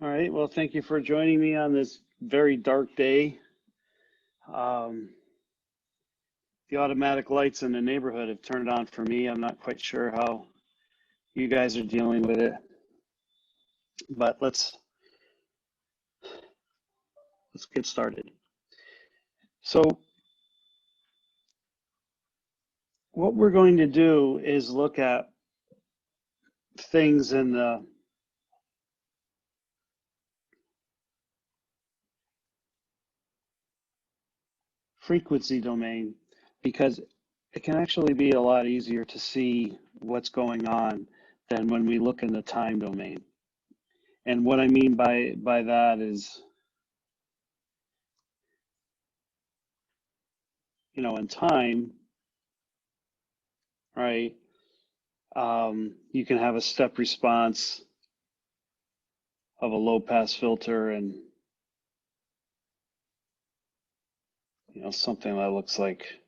All right, well, thank you for joining me on this very dark day. Um, the automatic lights in the neighborhood have turned on for me. I'm not quite sure how you guys are dealing with it, but let's get started. So what we're going to do is look at things in the frequency domain because it can actually be a lot easier to see what's going on than when we look in the time domain. And what I mean by that is, in time, right? You can have a step response of a low pass filter and something that looks like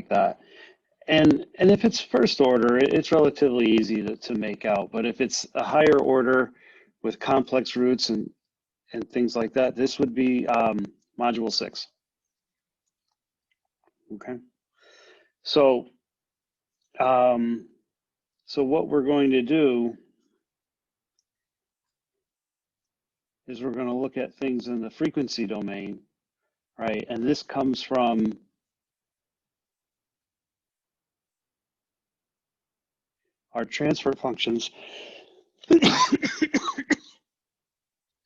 that. And if it's first order, it's relatively easy to make out. But if it's a higher order with complex roots and things like that, this would be module 6. Okay. So what we're going to do is we're going to look at things in the frequency domain, right? And this comes from our transfer functions.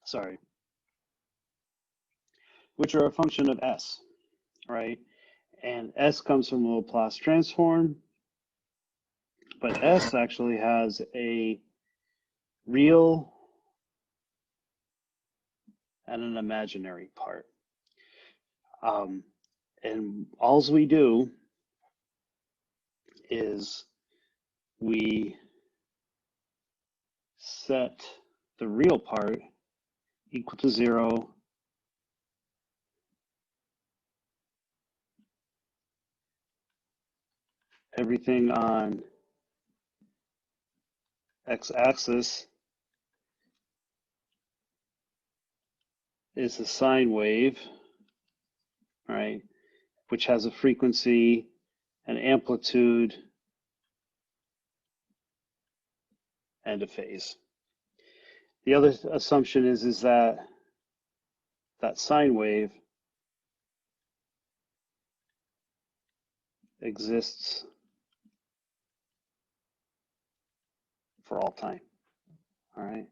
Sorry, which are a function of S, right? And S comes from the Laplace transform, but S actually has a real and an imaginary part. And all we do is we set the real part equal to 0 everything on x-axis is a sine wave, right, which has a frequency, an amplitude, and a phase. The other assumption is that sine wave exists for all time. All right.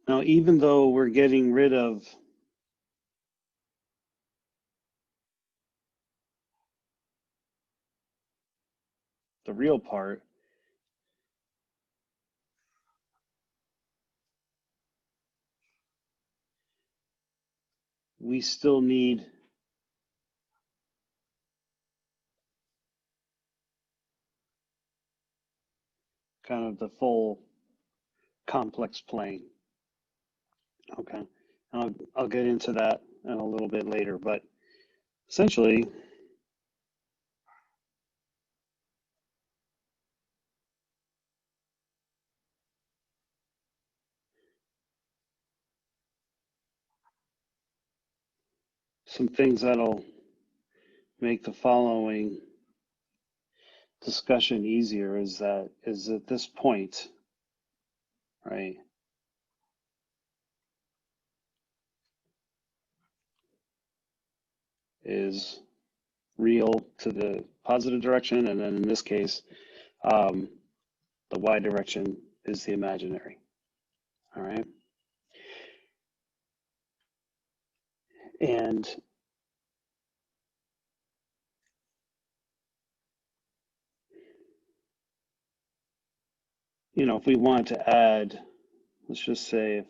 Now, even though we're getting rid of the real part, we still need kind of the full complex plane. Okay, and I'll get into that in a little bit later, but essentially, some things that'll make the following discussion easier is at this point, right, is real to the positive direction, and then in this case, the y direction is the imaginary. All right. And if we want to add, let's just say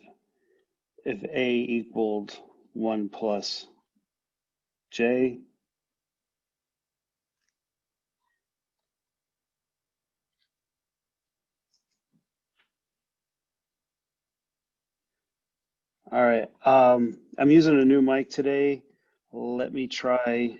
if A equaled 1 plus J, All right. I'm using a new mic today. Let me try.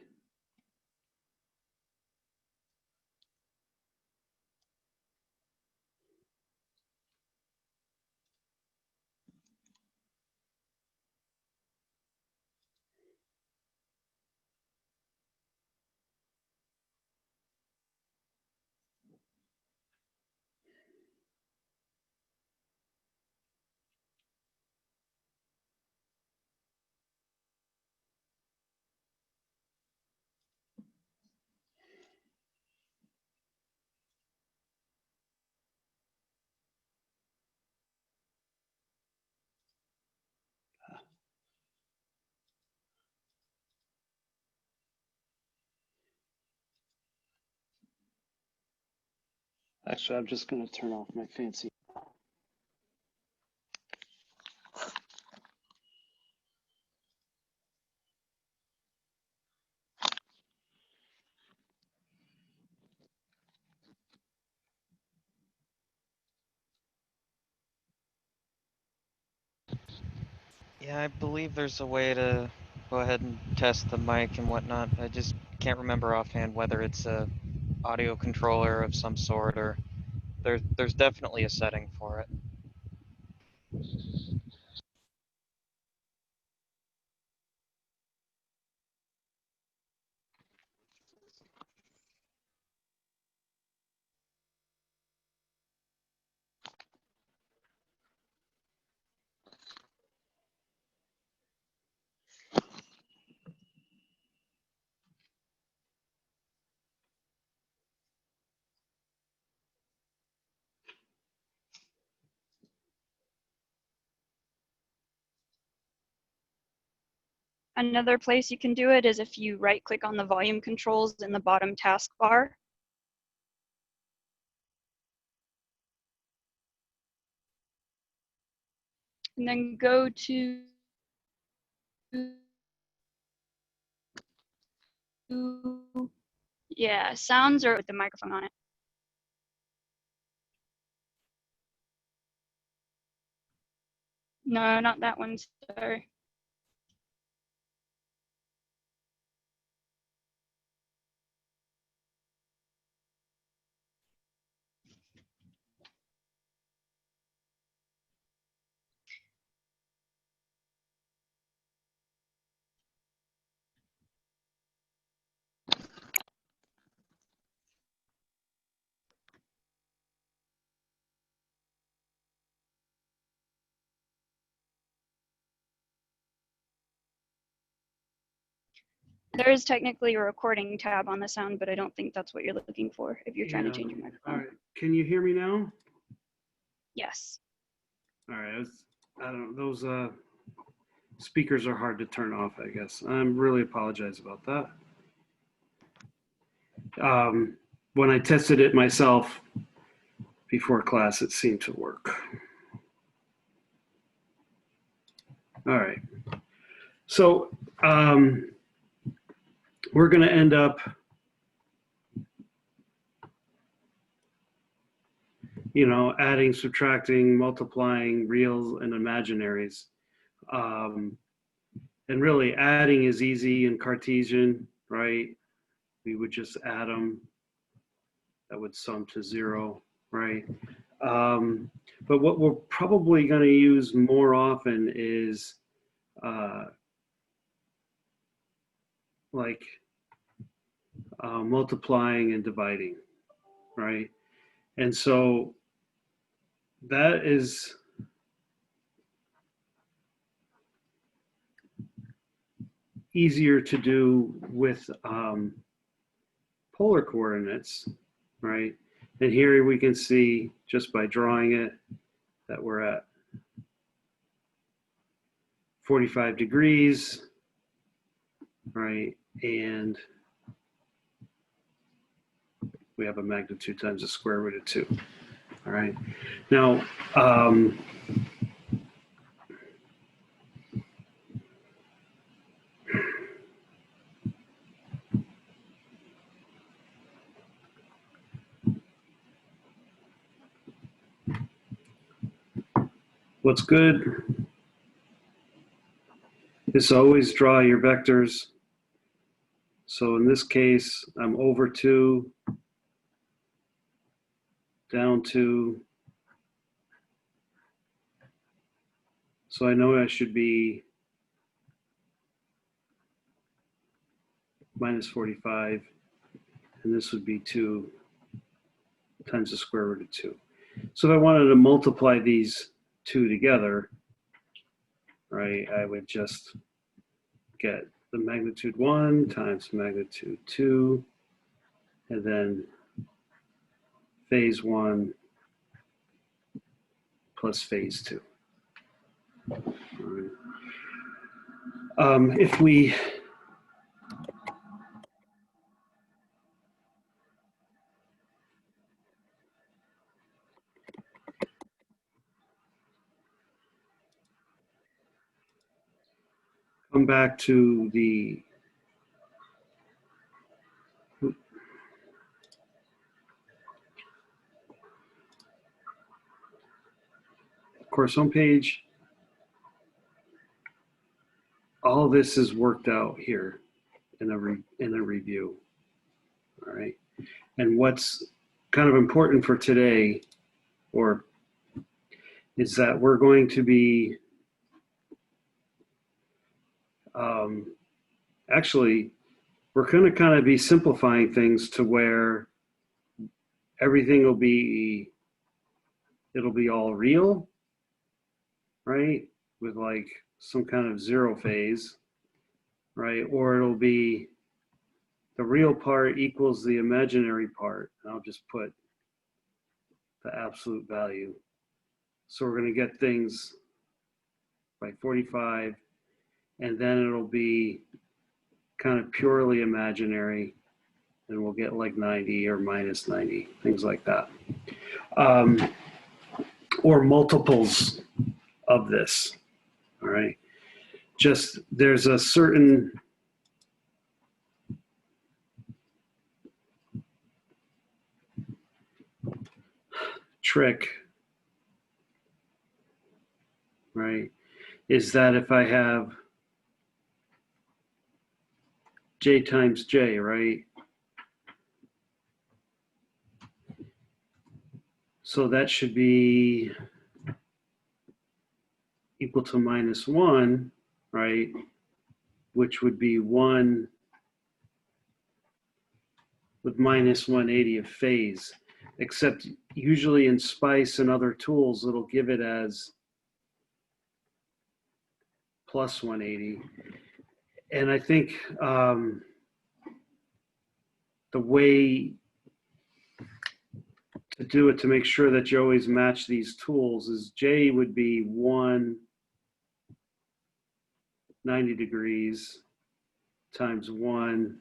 Actually, I'm just going to turn off my fancy. Yeah, I believe there's a way to go ahead and test the mic and whatnot. I just can't remember offhand whether it's a audio controller of some sort or there's definitely a setting for it. Another place you can do it is if you right click on the volume controls in the bottom taskbar. And then go to sounds or with the microphone on it. No, not that one, sorry. There is technically a recording tab on the sound, but I don't think that's what you're looking for if you're trying to change your microphone. All right. Can you hear me now? Yes. All right. I don't know. Those speakers are hard to turn off, I guess. I'm really apologize about that. When I tested it myself before class, it seemed to work. All right. So we're going to end up, adding, subtracting, multiplying reals and imaginaries. And really adding is easy in Cartesian, right? We would just add them. That would sum to 0, right? But what we're probably going to use more often is multiplying and dividing, right? And so that is easier to do with polar coordinates, right? And here we can see just by drawing it that we're at 45 degrees, right? And we have a magnitude times the square root of 2. All right. Now, what's good is always draw your vectors. So in this case, I'm over 2, down 2. So I know I should be minus 45, and this would be 2 times the square root of 2. So if I wanted to multiply these two together, right, I would just get the magnitude 1 times magnitude 2, and then phase 1 plus phase 2. All right. If we come back to the course homepage, all this is worked out here in a review. All right, and what's kind of important for today, is that we're going to be actually we're going to kind of be simplifying things to where everything will be, it'll be all real, right? With like some kind of zero phase, right? Or it'll be the real part equals the imaginary part. And I'll just put the absolute value. So we're going to get things by 45, and then it'll be kind of purely imaginary, and we'll get like 90 or minus 90, things like that. Or multiples of this, all right? Just there's a certain trick, right? Is that if I have J times J, right? So that should be equal to minus 1, right? Which would be 1 with minus 180 of phase. Except usually in Spice and other tools, it'll give it as plus 180. And I think the way to do it to make sure that you always match these tools is J would be 1 90 degrees times 1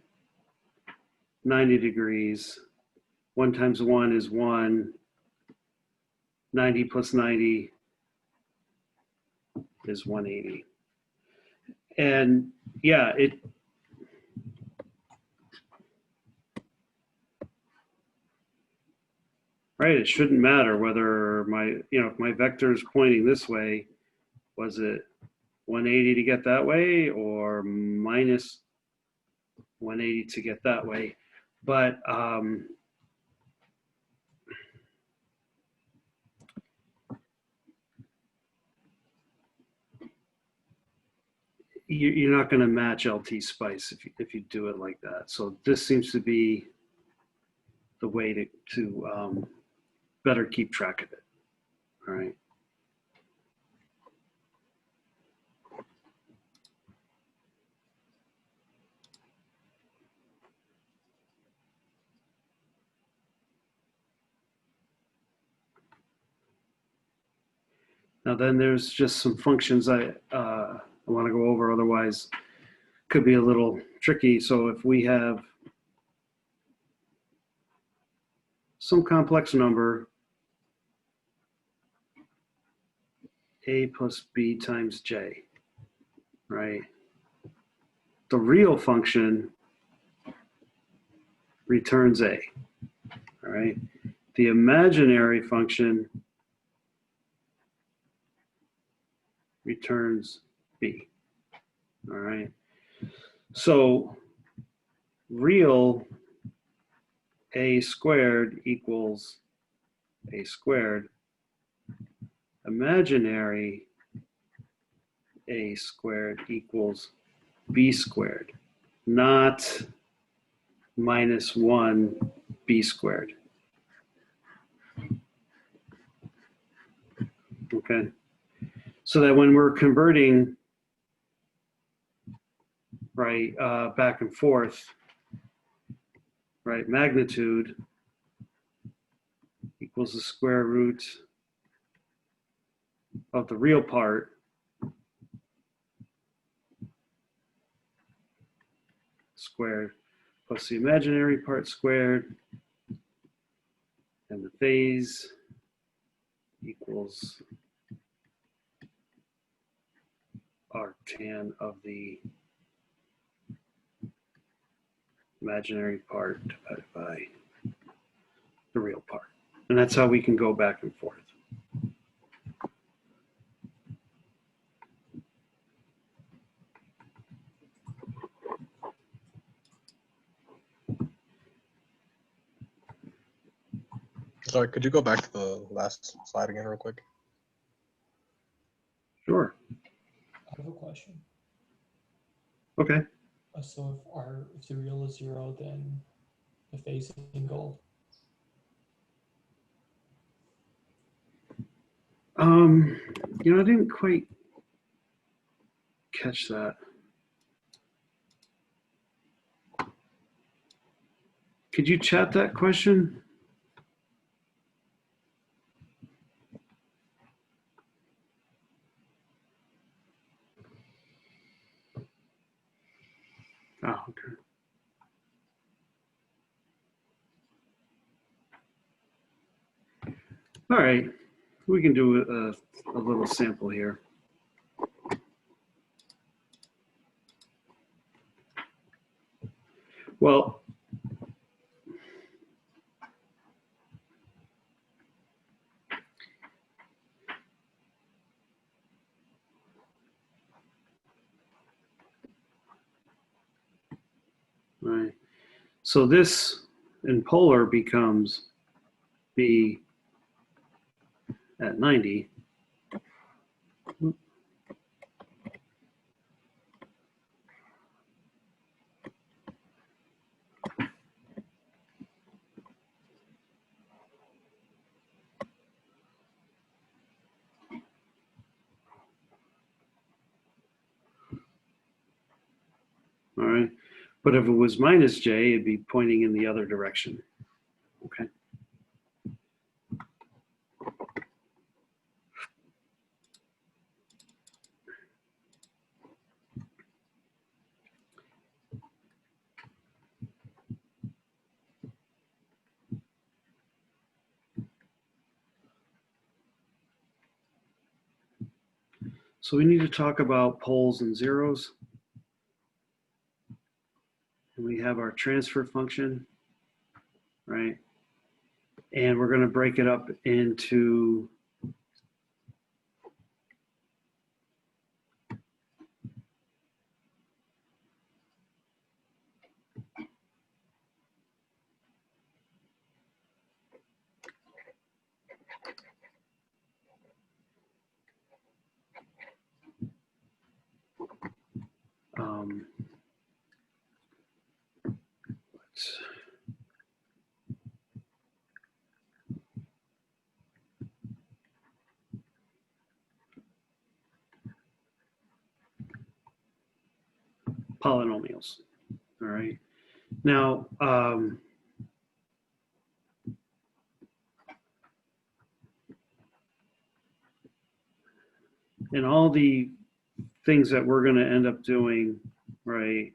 90 degrees. 1 times 1 is 1. 90 plus 90 is 180. And yeah, right, it shouldn't matter whether my, if my vector is pointing this way, was it 180 to get that way or minus 180 to get that way? But you're not going to match LT Spice if you do it like that. So this seems to be the way to better keep track of it. All right. Now then there's just some functions I want to go over, otherwise could be a little tricky. So if we have some complex number, A plus B times J, right? The real function returns A, all right? The imaginary function returns B. All right. So real a squared equals a squared. Imaginary a squared equals b squared, not minus 1 b squared. Okay. So that when we're converting, right, back and forth, right, magnitude equals the square root of the real part squared plus the imaginary part squared, and the phase equals arctan of the imaginary part divided by the real part. And that's how we can go back and forth. Sorry, could you go back to the last slide again real quick? Sure. I have a question. Okay. So if the real is 0, then the phase angle. I didn't quite catch that. Could you chat that question? Oh, okay. All right, we can do a little sample here. Well, right. So this in polar becomes B at 90. All right. But if it was minus J, it'd be pointing in the other direction. Okay. So we need to talk about poles and zeros. And we have our transfer function, right? And we're going to break it up into polynomials. All right. Now, and all the things that we're going to end up doing, right?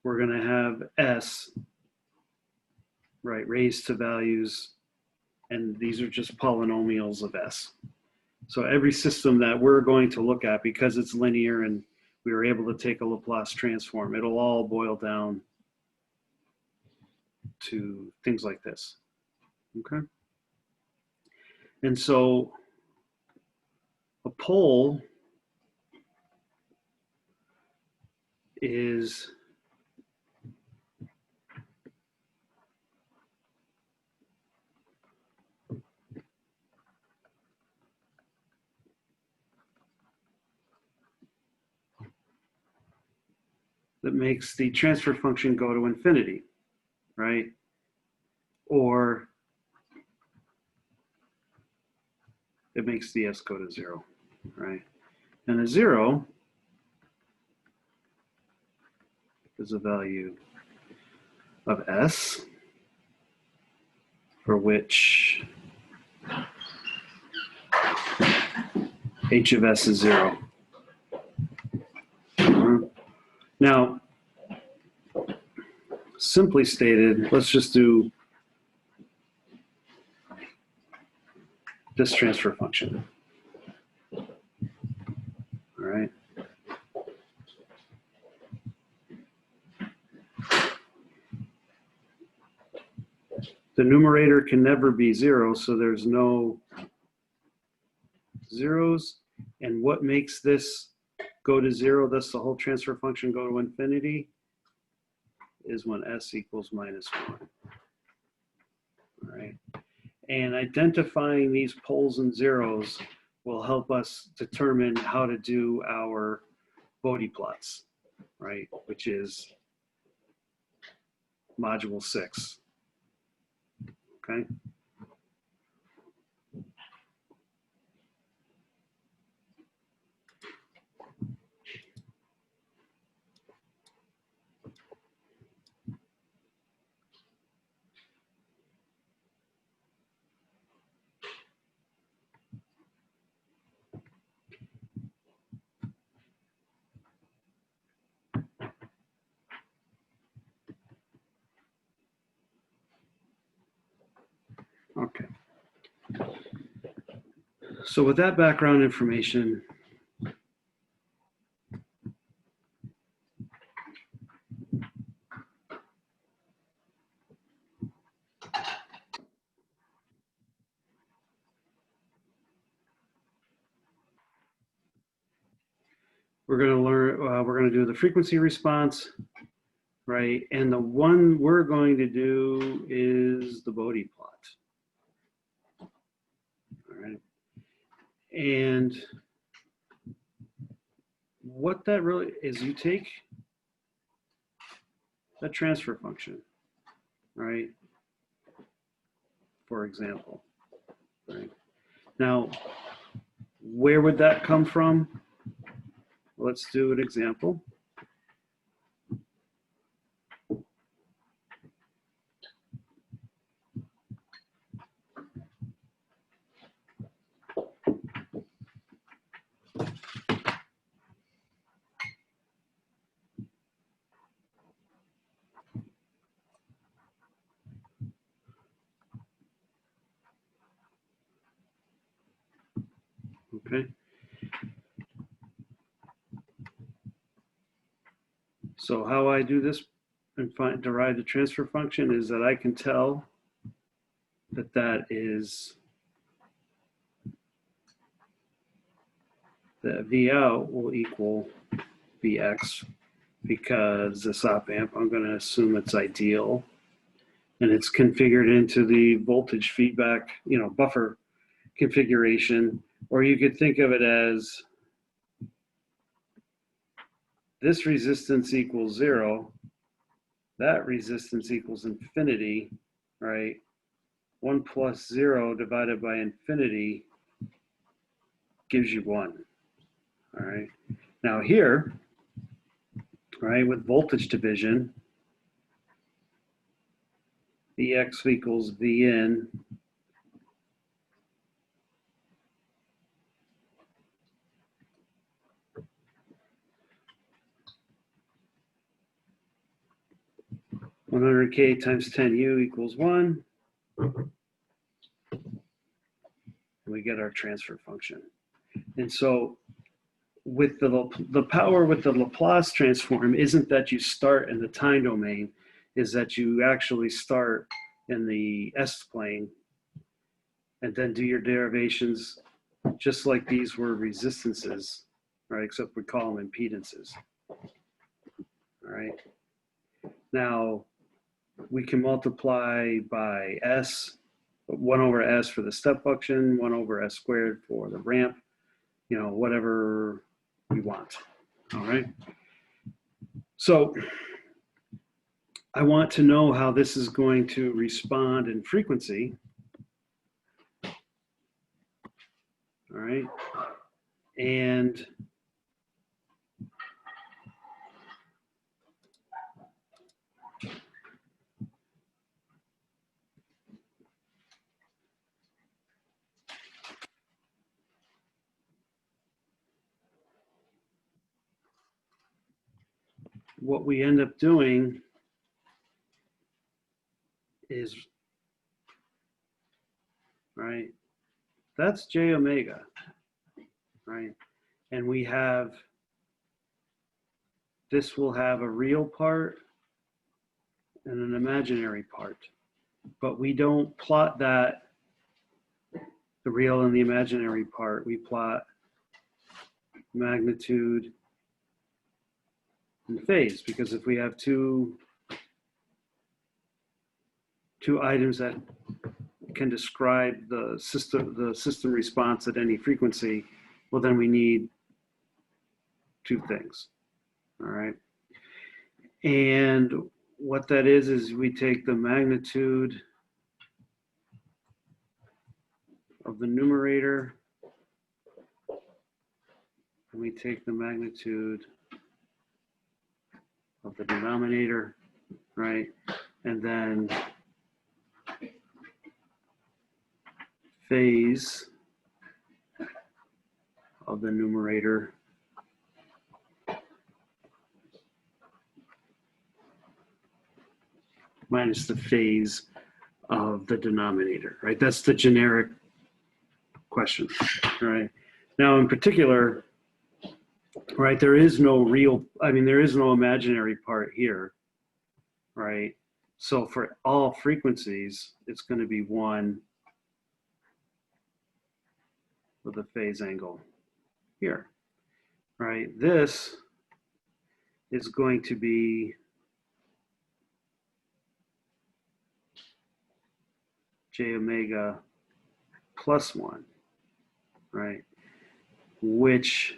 We're going to have S, right, raised to values, and these are just polynomials of S. So every system that we're going to look at, because it's linear and we were able to take a Laplace transform, it'll all boil down to things like this, okay? And so a pole is that makes the transfer function go to infinity, right? Or it makes the s go to 0, right? And a 0 is a value of s for which h of s is 0. Now, simply stated, let's just do this transfer function. All right. The numerator can never be 0, so there's no zeros. And what makes this go to 0, thus the whole transfer function go to infinity, is when s equals -1. All right. And identifying these poles and zeros will help us determine how to do our Bode plots, right? Which is module 6. Okay. Okay. So with that background information, we're going to learn, we're going to do the frequency response, right? And the one we're going to do is the Bode plot. All right. And what that really is, you take the transfer function, right? For example, right? Now, where would that come from? Let's do an example. Okay. So how I do this and derive the transfer function is that I can tell that that is that V out will equal Vx, because this op amp, I'm going to assume it's ideal, and it's configured into the voltage feedback, buffer configuration, or you could think of it as this resistance equals 0, that resistance equals infinity, right? 1 plus 0 divided by infinity gives you 1. All right. Now here, right, with voltage division, Vx equals Vin (100K times 10U equals 1). And we get our transfer function. And so with the power with the Laplace transform isn't that you start in the time domain, is that you actually start in the S-plane and then do your derivations just like these were resistances, right? Except we call them impedances. right? Now, we can multiply by S, 1 over S for the step function, 1 over S squared for the ramp, you know, whatever we want, all right? So I want to know how this is going to respond in frequency, all right? And what we end up doing is, right, that's j omega, right? And we have, this will have a real part and an imaginary part, but we don't plot that, the real and the imaginary part. We plot magnitude and phase, because if we have two items that can describe the system response at any frequency, well, then we need two things, all right? And what that is we take the magnitude of the numerator and we take the magnitude of the denominator, right? And then phase of the numerator minus the phase of the denominator, right? That's the generic question, right? Now, in particular, right, there is no real, I mean, there is no imaginary part here, right? So for all frequencies, it's going to be 1 with a phase angle here, right? This is going to be j omega plus 1, right? Which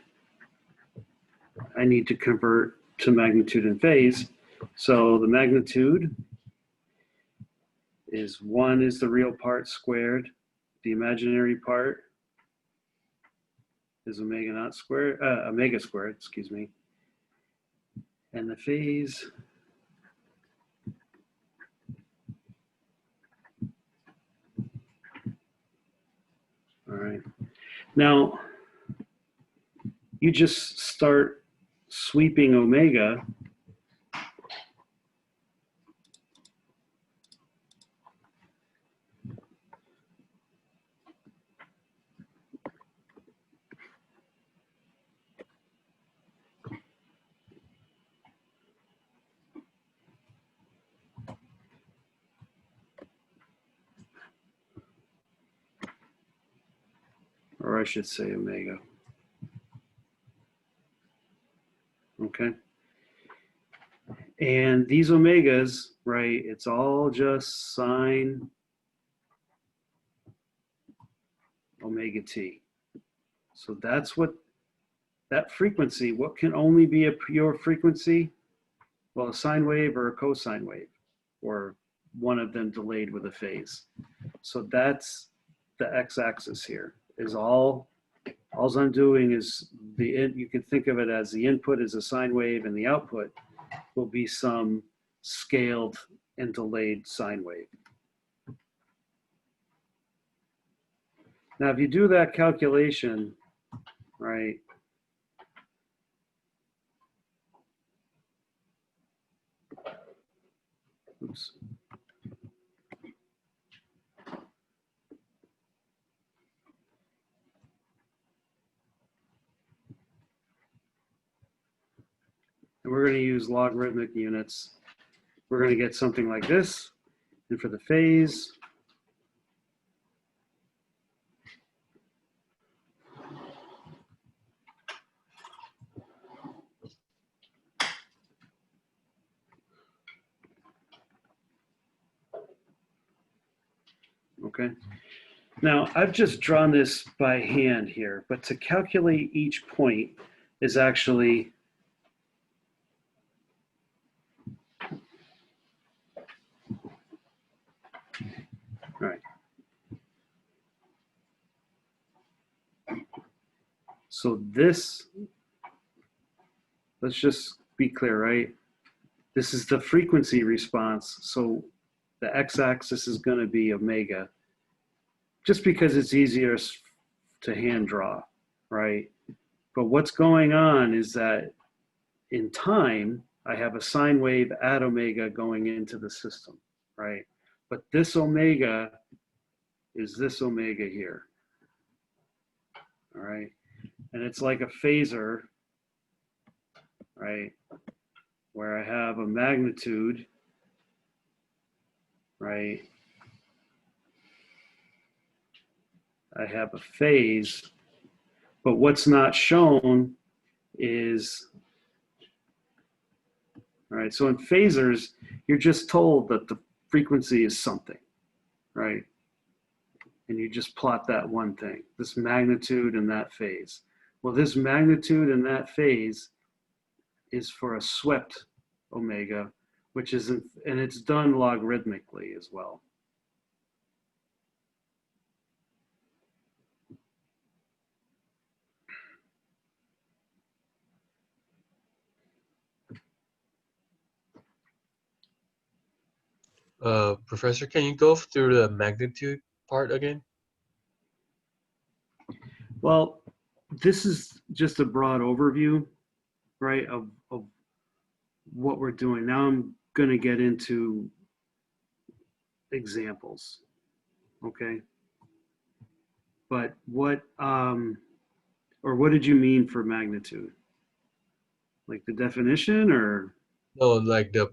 I need to convert to magnitude and phase. So the magnitude is 1 is the real part squared. The imaginary part is omega naught squared, omega squared, excuse me. And the phase all right. Now, you just start sweeping omega or I should say omega. Okay. And these omegas, right, it's all just sine omega t. So that's what, that frequency, what can only be a pure frequency? Well, a sine wave or a cosine wave, or one of them delayed with a phase. So that's the x-axis here, is all I'm doing is you can think of it as the input is a sine wave and the output will be some scaled and delayed sine wave. Now, if you do that calculation, right, oops. And we're going to use logarithmic units. We're going to get something like this. And for the phase, okay? Now, I've just drawn this by hand here, but to calculate each point is actually all right. So this, let's just be clear, right? This is the frequency response. So the x-axis is going to be omega, just because it's easier to hand draw, right? But what's going on is that in time, I have a sine wave at omega going into the system, right? But this omega is this omega here, all right? And it's like a phasor, right? Where I have a magnitude, right? I have a phase, but what's not shown is, all right, so in phasors, you're just told that the frequency is something, right? And you just plot that one thing, this magnitude and that phase. Well, this magnitude and that phase is for a swept omega, which isn't, and it's done logarithmically as well. Professor, can you go through the magnitude part again? Well, this is just a broad overview, right, of what we're doing. Now I'm going to get into examples, okay? But what, or what did you mean for magnitude? Like the definition or? No, like the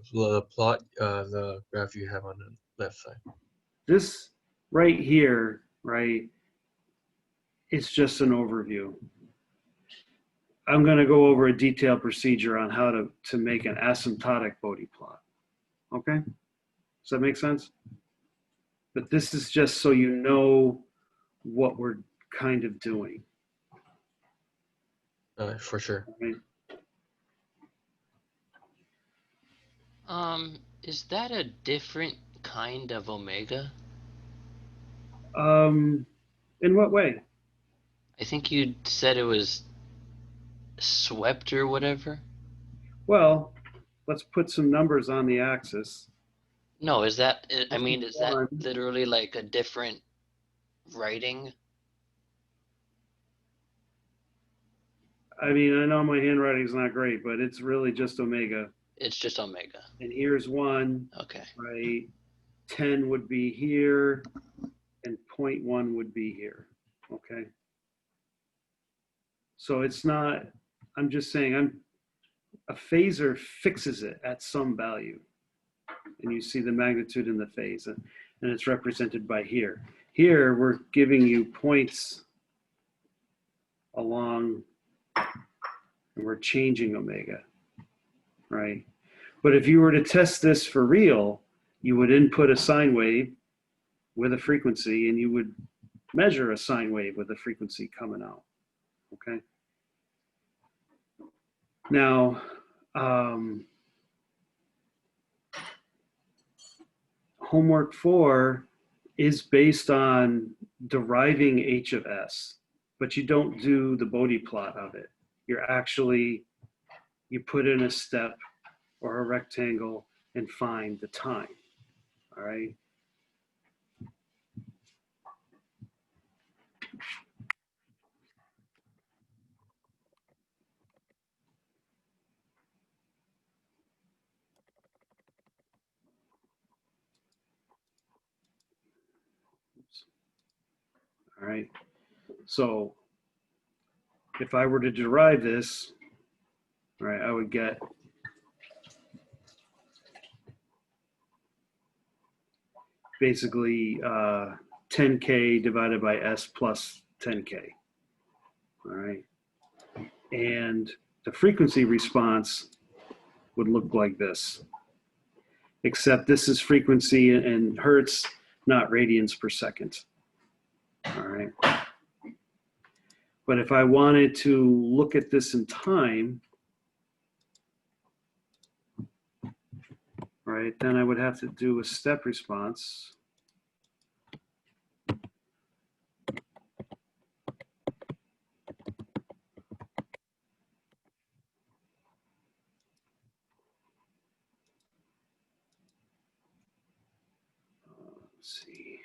plot, the graph you have on the left side. This right here, right, it's just an overview. I'm going to go over a detailed procedure on how to make an asymptotic Bode plot. Okay? Does that make sense? But this is just so you know what we're kind of doing. For sure. Right? Is that a different kind of omega? In what way? I think you said it was swept or whatever. Well, let's put some numbers on the axis. No, is that, I This mean, is is that one. literally like a different writing? I mean, I know my handwriting's not great, but it's really just omega. It's just omega. And here's one, Okay. right? 10 would be here, and 0.1 would be here, okay? So it's not, I'm just saying, a phasor fixes it at some value. And you see the magnitude in the phase, and it's represented by here. Here, we're giving you points along, and we're changing omega, right? But if you were to test this for real, you would input a sine wave with a frequency, and you would measure a sine wave with a frequency coming out, okay? Now, homework 4 is based on deriving h of s, but you don't do the Bode plot of it. You're actually, you put in a step or a rectangle and find the time, all right? All right, so if I were to derive this, right, I would get basically 10K divided by S plus 10K, all right? And the frequency response would look like this, except this is frequency in hertz, not radians per second. All right. But if I wanted to look at this in time, right, then I would have to do a step response. Let's see.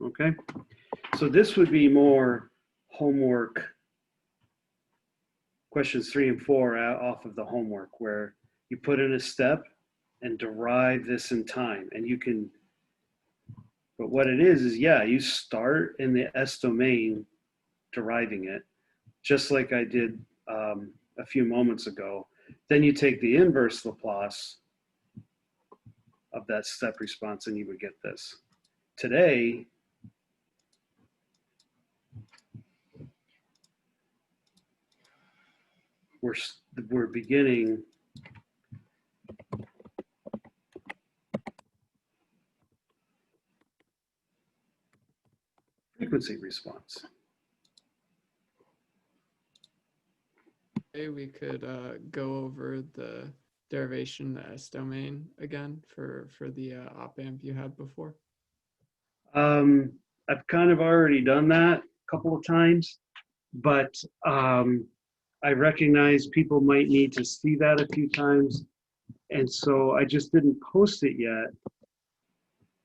Okay, so this would be more homework, questions 3 and 4 off of the homework, where you put in a step and derive this in time. And you can, but what it is yeah, you start in the S domain deriving it, just like I did a few moments ago. Then you take the inverse Laplace of that step response and you would get this. Today, we're beginning frequency response. Okay, we could go over the derivation, the S domain again for the op amp you had before. I've kind of already done that a couple of times, but I recognize people might need to see that a few times. And so I just didn't post it yet,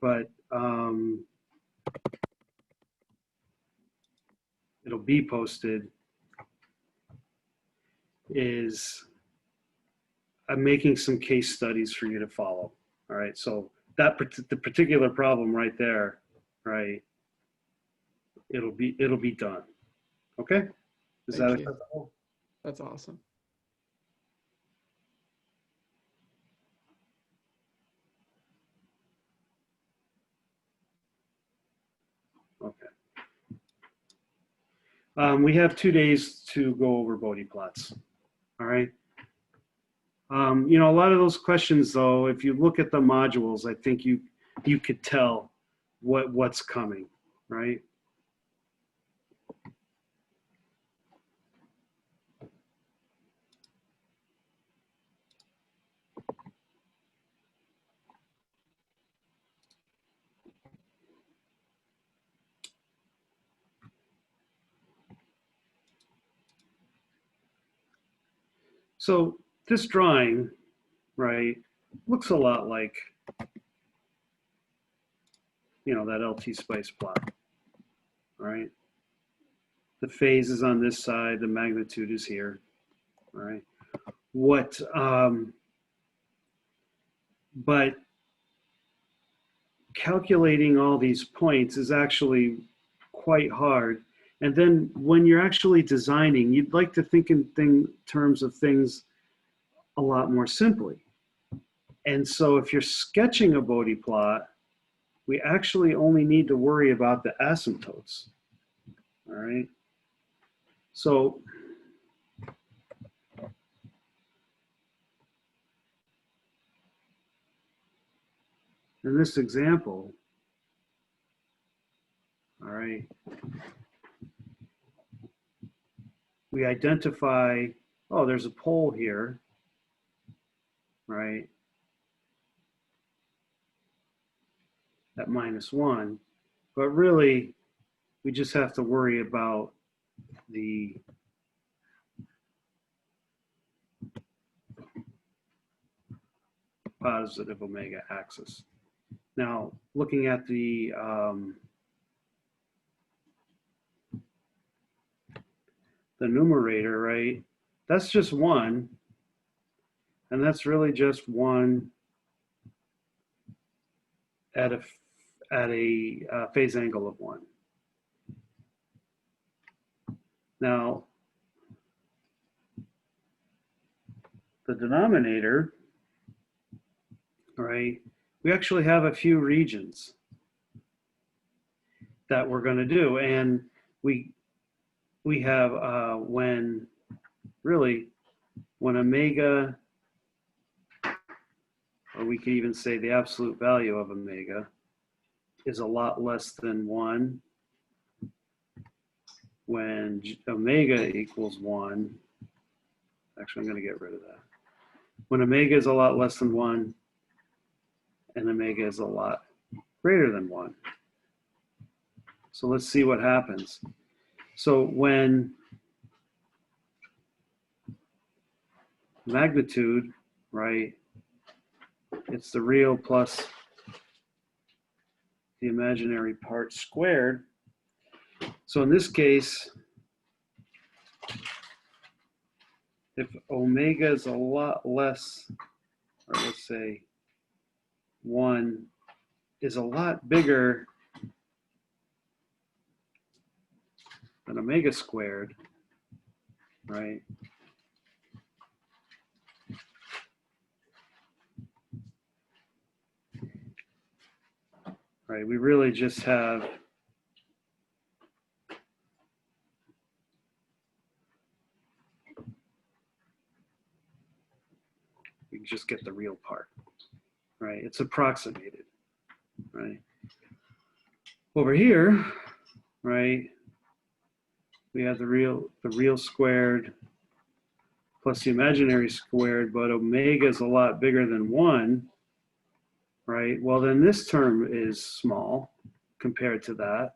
but it'll be posted. I'm making some case studies for you to follow. All right, so that the particular problem right there, right? It'll be done. Okay, is that Thank you. acceptable? That's awesome. Okay. We have 2 days to go over Bode plots. All right. You know, a lot of those questions, though, if you look at the modules, I think you could tell what's coming, right? So this drawing, right, looks a lot like, you know, that LT spice plot, right? The phase is on this side, the magnitude is here, all right? But calculating all these points is actually quite hard. And then when you're actually designing, you'd like to think in terms of things a lot more simply. And so if you're sketching a Bode plot, we actually only need to worry about the asymptotes, all right? So in this example, all right, we identify, oh, there's a pole here, right, at -1, but really we just have to worry about the positive omega axis. Now, looking at the numerator, right, that's just 1, and that's really just 1 at a phase angle of 1. Now, the denominator, right, we actually have a few regions that we're going to do, and we we have when omega, or we could even say the absolute value of omega, is a lot less than 1, when omega equals 1, actually I'm going to get rid of that. When omega is a lot less than 1 and omega is a lot greater than 1. So let's see what happens. So when magnitude, right, it's the real plus the imaginary part squared. So in this case, if omega is a lot less, or let's say 1 is a lot bigger than omega squared, right? Right, we really just have we just get the real part, right? It's approximated, right? Over here, right, we have the real squared plus the imaginary squared, but omega is a lot bigger than 1, right? Well, then this term is small compared to that,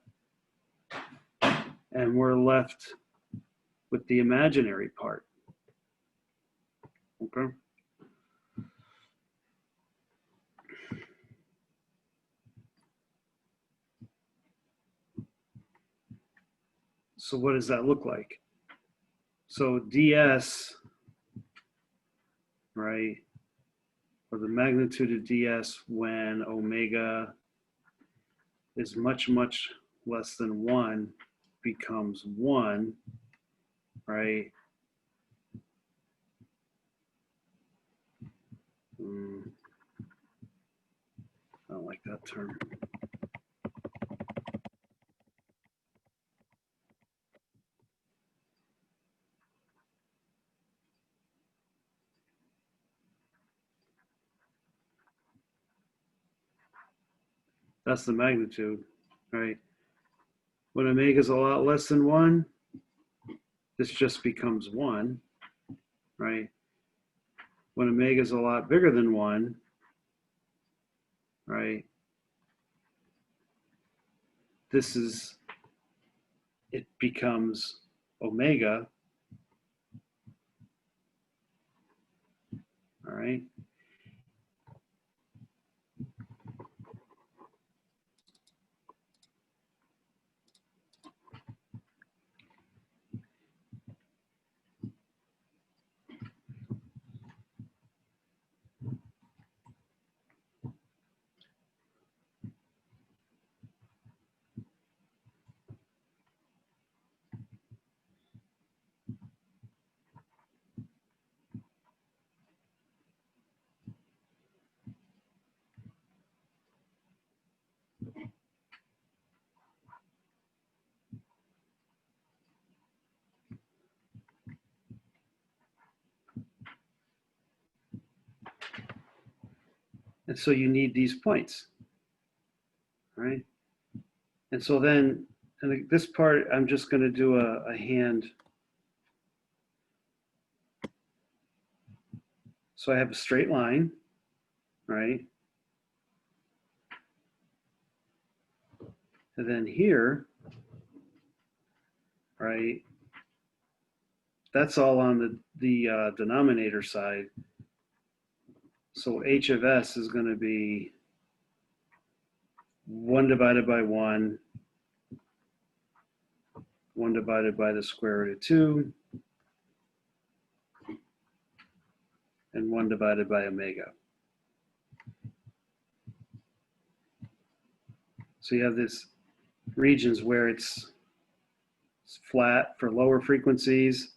and we're left with the imaginary part, okay? So what does that look like? So ds, right, or the magnitude of ds when omega is much, much less than 1 becomes 1, right? I don't like that term. That's the magnitude, right? When omega is a lot less than 1, this just becomes 1, right? When omega is a lot bigger than 1, right? It becomes omega, all right? And so you need these points, right? And so then, and this part, I'm just going to do a hand. So I have a straight line, right? And then here, right, that's all on the denominator side. So h of s is going to be 1 divided by 1, 1 divided by the square root of 2, and 1 divided by omega. So you have this regions where it's flat for lower frequencies,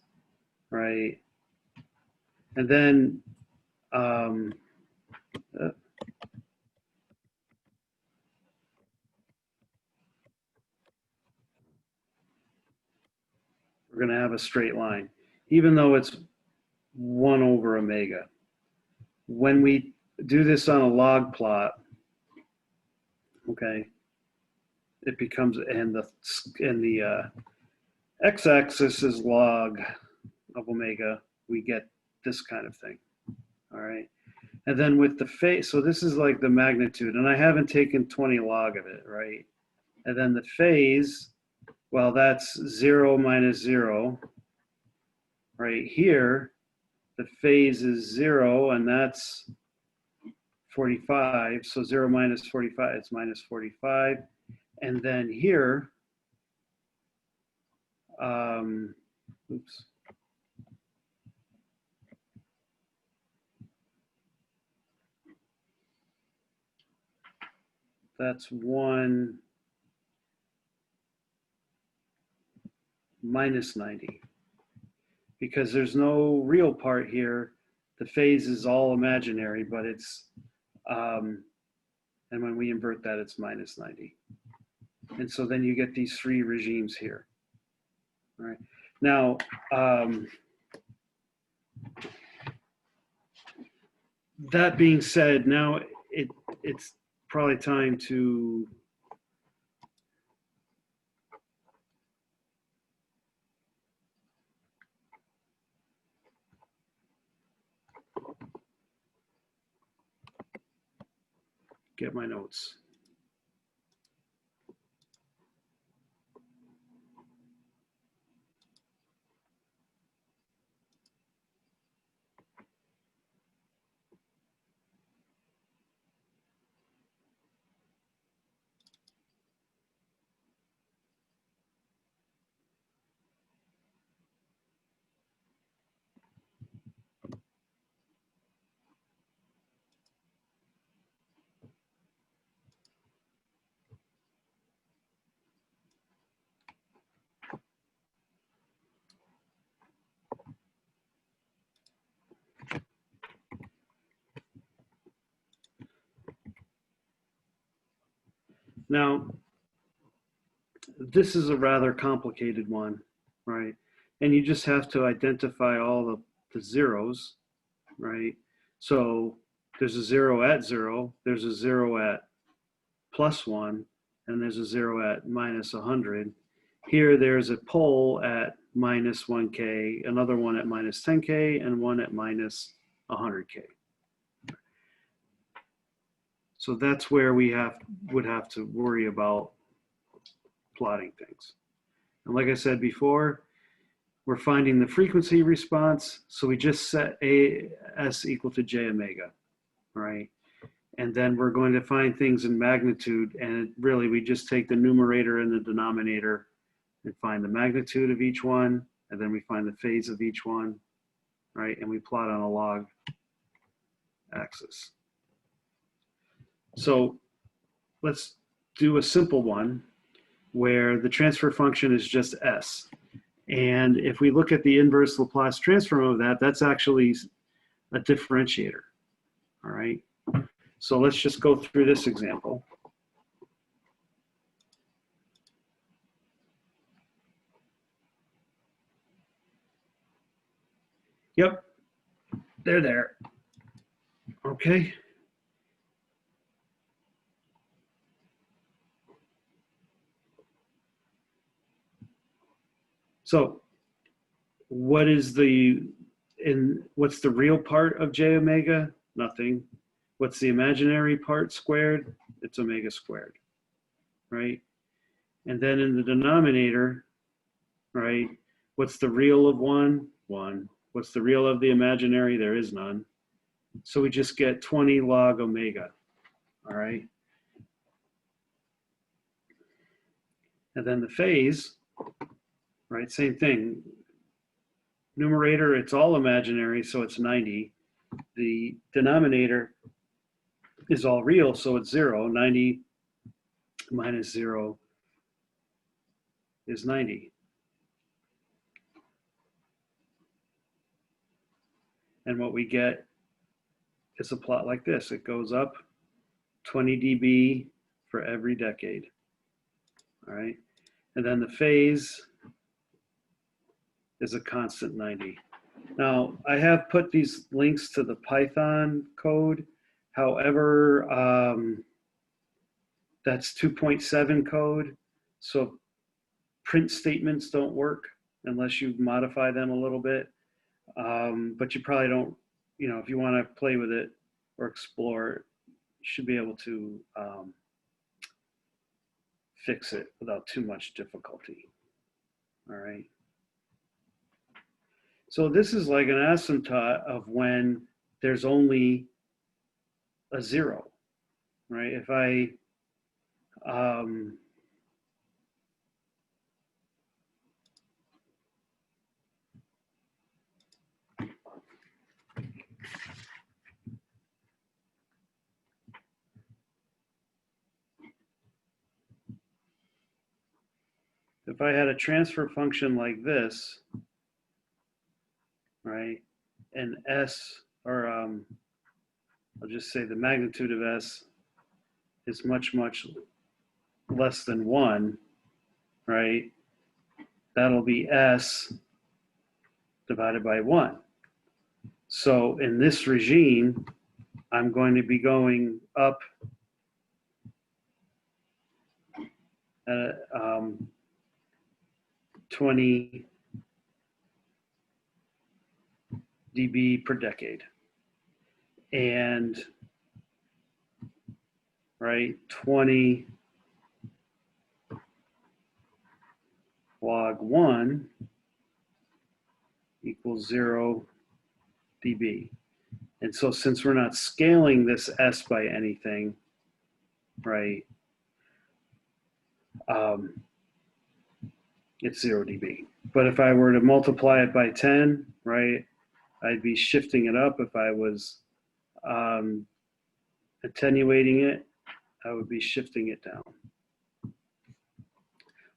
right? And then we're going to have a straight line, even though it's 1 over omega. When we do this on a log plot, okay, it becomes, and the x-axis is log of omega, we get this kind of thing, all right? And then with the phase, so this is like the magnitude, and I haven't taken 20 log of it, right? And then the phase, well, that's 0 minus 0. Right here, the phase is 0, and that's 45. So 0 minus 45, it's minus 45. And then here, oops. That's 1 minus 90. Because there's no real part here. The phase is all imaginary, but it's, and when we invert that, it's minus 90. And so then you get these 3 regimes here. All right. Now, that being said, now it's probably time to get my notes. Now, this is a rather complicated one, right? And you just have to identify all the zeros, right? So there's a 0 at 0, there's a 0 at plus 1, and there's a 0 at minus 100. Here there's a pole at minus 1K, another one at minus 10K, and one at minus 100K. So that's where we would have to worry about plotting things. And like I said before, we're finding the frequency response, so we just set AS equal to J omega, right? And then we're going to find things in magnitude, and really we just take the numerator and the denominator and find the magnitude of each one, and then we find the phase of each one, right? And we plot on a log axis. So let's do a simple one where the transfer function is just S. And if we look at the inverse Laplace transform of that, that's actually a differentiator, all right? So let's just go through this example. Yep, they're there, okay? So what's the real part of J omega? Nothing. What's the imaginary part squared? It's omega squared, right? And then in the denominator, right, what's the real of 1? 1. What's the real of the imaginary? There is none. So we just get 20 log omega, all right? And then the phase, right, same thing. Numerator, it's all imaginary, so it's 90. The denominator is all real, so it's 0. 90 minus 0 is 90. And what we get is a plot like this. It goes up 20 dB for every decade, all right? And then the phase is a constant 90. Now, I have put these links to the Python code. However, that's 2.7 code. So print statements don't work unless you modify them a little bit. But you probably don't, you know, if you want to play with it or explore it, you should be able to fix it without too much difficulty. All right. So this is like an asymptote of when there's only a 0, right? If I if I had a transfer function like this, right, and S, or I'll just say the magnitude of S is much, much less than 1, right, that'll be S divided by 1. So in this regime, I'm going to be going up at 20 dB per decade. And, right, 20 log 1 equals 0 dB. And so since we're not scaling this S by anything, right, it's 0 dB. But if I were to multiply it by 10, right, I'd be shifting it up. If I was attenuating it, I would be shifting it down.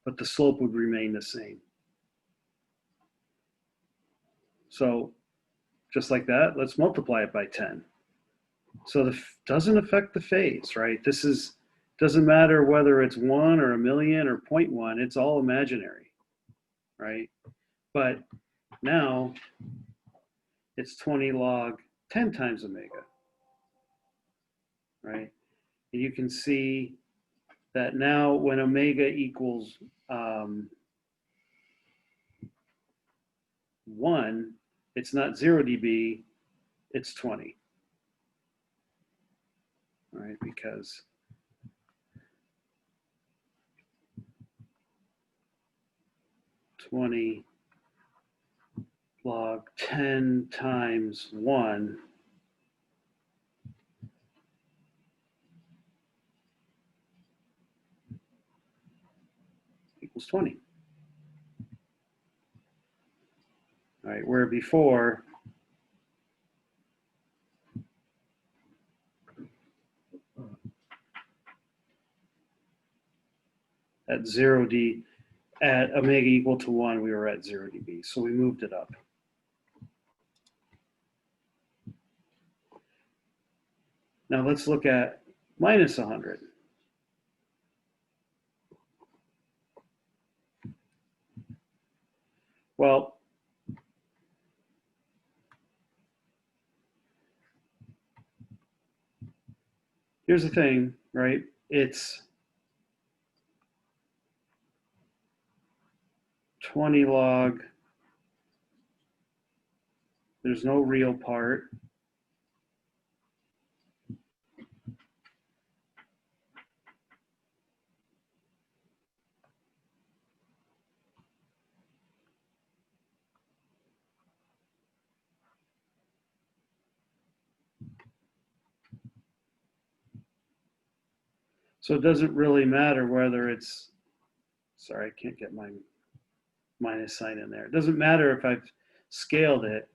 But the slope would remain the same. So just like that, let's multiply it by 10. So it doesn't affect the phase, right? Doesn't matter whether it's 1 or a million or 0.1, it's all imaginary, right? But now it's 20 log 10 times omega, right? And you can see that now when omega equals 1, it's not 0 dB, it's 20, right? Because (20) log 10 times 1 equals 20. All right, where before at 0 d at omega equal to 1, we were at 0 dB, so we moved it up. Now let's look at minus 100. Well, here's the thing, right? It's 20 log, there's no real part. So it doesn't really matter whether it's, sorry, I can't get my minus sign in there. It doesn't matter if I've scaled it,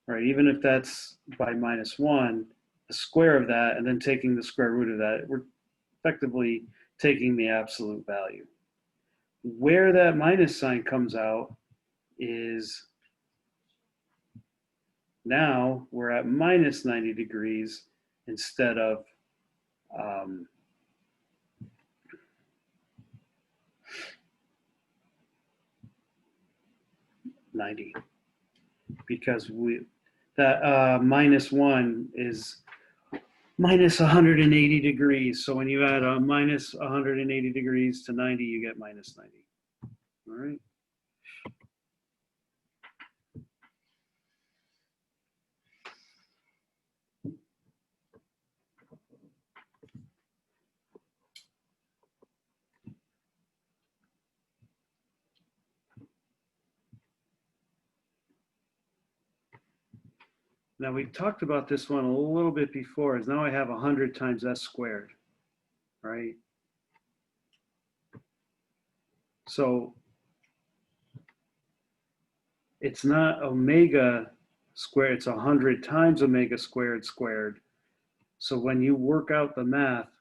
right? Even if that's by -1, the square of that, and then taking the square root of that, we're effectively taking the absolute value. Where that minus sign comes out is now we're at minus 90 degrees instead of 90 because that minus 1 is minus 180 degrees. So when you add a minus 180 degrees to 90, you get minus 90. All right. Now we talked about this one a little bit before, is now I have 100 times s squared, right? So it's not omega squared, it's 100 times omega squared squared. So when you work out the math,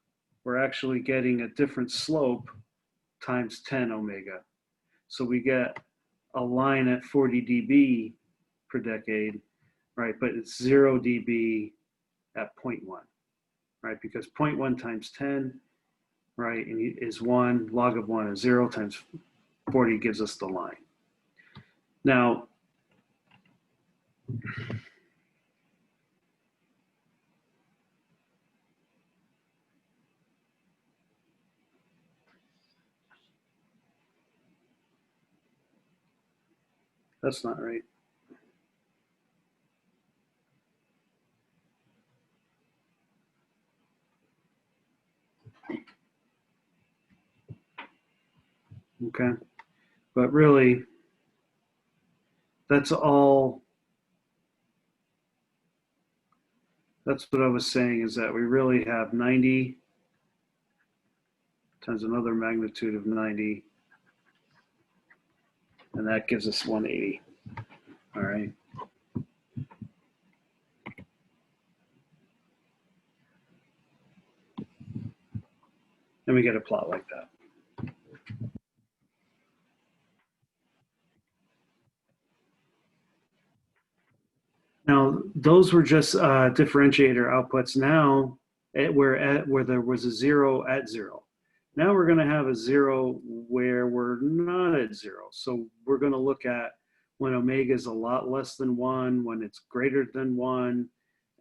we're actually getting a different slope times 10 omega. So we get a line at 40 dB per decade, right? But it's 0 dB at 0.1, right? Because 0.1 times 10, right, and is 1, log of 1 is 0 times 40 gives us the line. Now, that's not right. Okay, but really, that's all, that's what I was saying, is that we really have 90 times another magnitude of 90, and that gives us 180, all right? And we get a plot like that. Now, those were just differentiator outputs. Now, where there was a 0 at 0. Now we're going to have a 0 where we're not at 0. So we're going to look at when omega is a lot less than 1, when it's greater than 1,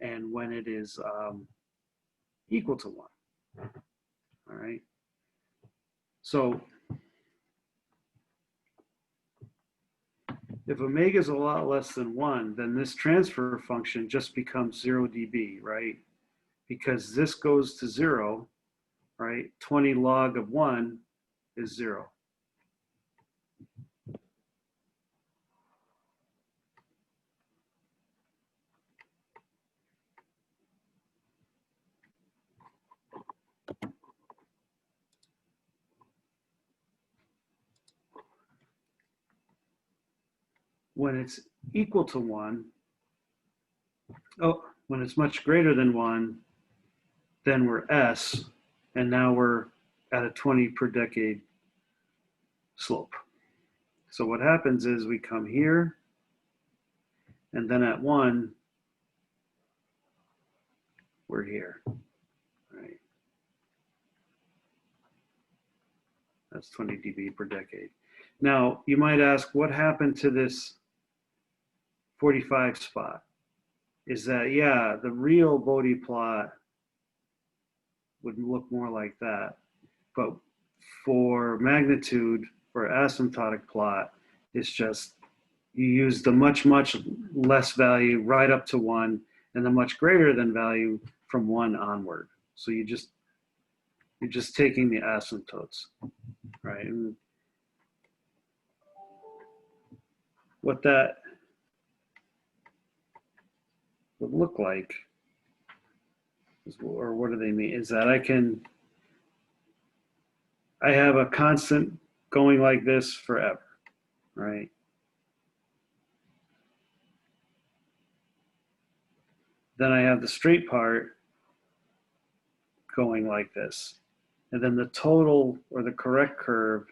and when it is equal to 1. All right. So if omega is a lot less than 1, then this transfer function just becomes 0 dB, right? Because this goes to 0, right? 20 log of 1 is 0. When it's equal to 1, when it's much greater than 1, then we're S, and now we're at a 20 per decade slope. So what happens is we come here, and then at 1, we're here, right? That's 20 dB per decade. Now, you might ask, what happened to this 45 spot? Is that, yeah, the real Bode plot would look more like that. But for magnitude, for asymptotic plot, it's just, you use the much, much less value right up to 1, and the much greater than value from 1 onward. So you're just taking the asymptotes, right? And what that would look like, or what do they mean, is that I have a constant going like this forever, right? Then I have the straight part going like this. And then the total, or the correct curve,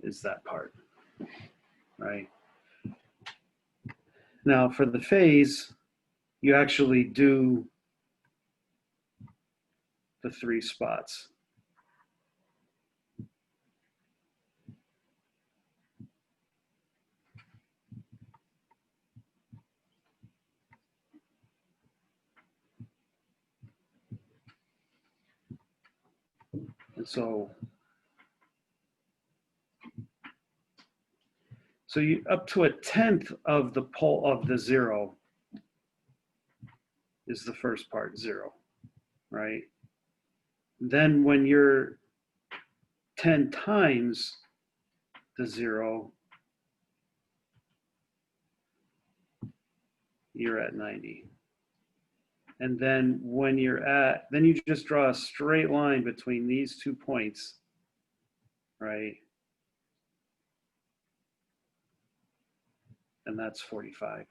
is that part, right? Now for the phase, you actually do the 3 spots. And so you up to 1/10 of the pole of the zero is the first part, 0, right? Then when you're 10 times the 0, you're at 90. And then when you're at, then you just draw a straight line between these 2 points, right? And that's 45.